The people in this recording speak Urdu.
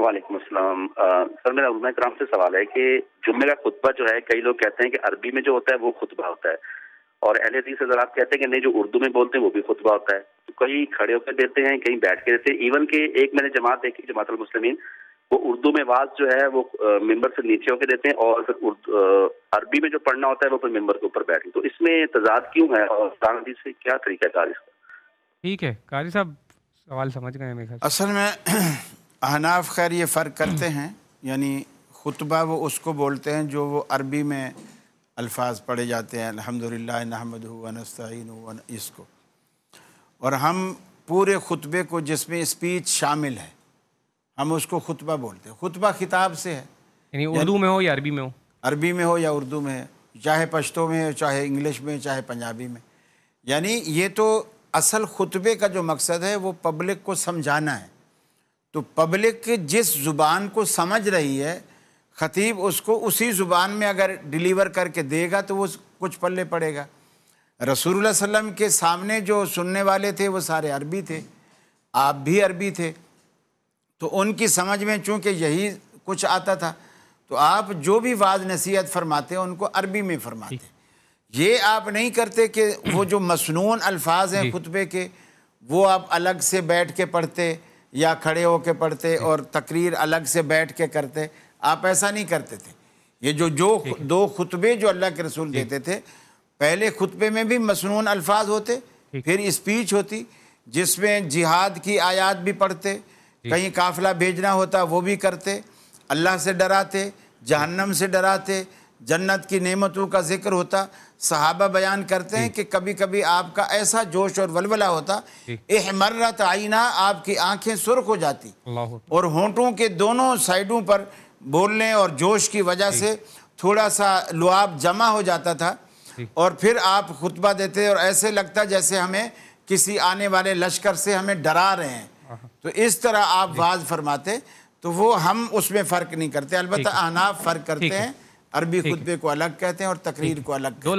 وعلیکم السلام سر، میرا علماء کرام سے سوال ہے کہ جمعے کا خطبہ جو ہے کئی لوگ کہتے ہیں کہ عربی میں جو ہوتا ہے وہ خطبہ ہوتا ہے، اور اہل حدیث حضرات کہتے ہیں کہ نہیں، جو اردو میں بولتے ہیں وہ بھی خطبہ ہوتا ہے. تو کہیں کھڑے ہو کے دیتے ہیں، کہیں بیٹھ کے دیتے ہیں. ایون کہ ایک میں نے جماعت دیکھی، جماعت المسلمین، وہ اردو میں واز جو ہے وہ ممبر سے نیچے ہو کے دیتے ہیں، اور پھر عربی میں جو پڑھنا ہوتا ہے وہ پھر ممبر کے اوپر بیٹھ. تو اس میں تضاد کیوں ہے، اور قرآن حدیث سے کیا طریقہ کار اس کا؟ ٹھیک ہے قاری صاحب، سوال سمجھ گئے میرے خیال سے. اصل میں احناف خیر یہ فرق کرتے ہیں، یعنی خطبہ وہ اس کو بولتے ہیں جو وہ عربی میں الفاظ پڑھے جاتے ہیں، الحمدللہ نحمدہ و نستعینہ، اس کو. اور ہم پورے خطبے کو جس میں اسپیچ شامل ہے ہم اس کو خطبہ بولتے ہیں. خطبہ خطاب سے ہے، یعنی اردو میں ہو یا عربی میں ہو، عربی میں ہو یا اردو میں ہے، چاہے پشتو میں ہو، چاہے انگلش میں، چاہے پنجابی میں. یعنی یہ تو اصل خطبے کا جو مقصد ہے وہ پبلک کو سمجھانا ہے. تو پبلک جس زبان کو سمجھ رہی ہے، خطیب اس کو اسی زبان میں اگر ڈیلیور کر کے دے گا تو وہ کچھ پلے پڑے گا. رسول اللہ صلی اللہ علیہ وسلم کے سامنے جو سننے والے تھے وہ سارے عربی تھے، آپ بھی عربی تھے، تو ان کی سمجھ میں چونکہ یہی کچھ آتا تھا، تو آپ جو بھی واعظ نصیحت فرماتے ہیں ان کو عربی میں فرماتے ہیں. یہ آپ نہیں کرتے کہ وہ جو مسنون الفاظ ہیں خطبے کے وہ آپ الگ سے بیٹھ کے پڑھتے یا کھڑے ہو کے پڑھتے اور تقریر الگ سے بیٹھ کے کرتے. آپ ایسا نہیں کرتے تھے. یہ جو دو خطبے جو اللہ کے رسول دیتے تھے، پہلے خطبے میں بھی مسنون الفاظ ہوتے، پھر اسپیچ ہوتی جس میں جہاد کی آیات بھی پڑھتے، کہیں قافلہ بھیجنا ہوتا وہ بھی کرتے، اللہ سے ڈراتے، جہنم سے ڈراتے، جنت کی نعمتوں کا ذکر ہوتا. صحابہ بیان کرتے ہیں کہ کبھی کبھی آپ کا ایسا جوش اور ولولہ ہوتا، احمرت عینا، آپ کی آنکھیں سرخ ہو جاتی، اور ہونٹوں کے دونوں سائیڈوں پر بولنے اور جوش کی وجہ سے تھوڑا سا لعاب جمع ہو جاتا تھا. اور پھر آپ خطبہ دیتے اور ایسے لگتا جیسے ہمیں کسی آنے والے لشکر سے ہمیں ڈرا رہے ہیں. تو اس طرح آپ واعظ فرماتے. تو وہ ہم اس میں فرق نہیں کرتے. البتہ احناف فرق کرتے ہیں، عربی خطبے کو الگ کہتے ہیں اور تقریر کو الگ کہتے ہیں.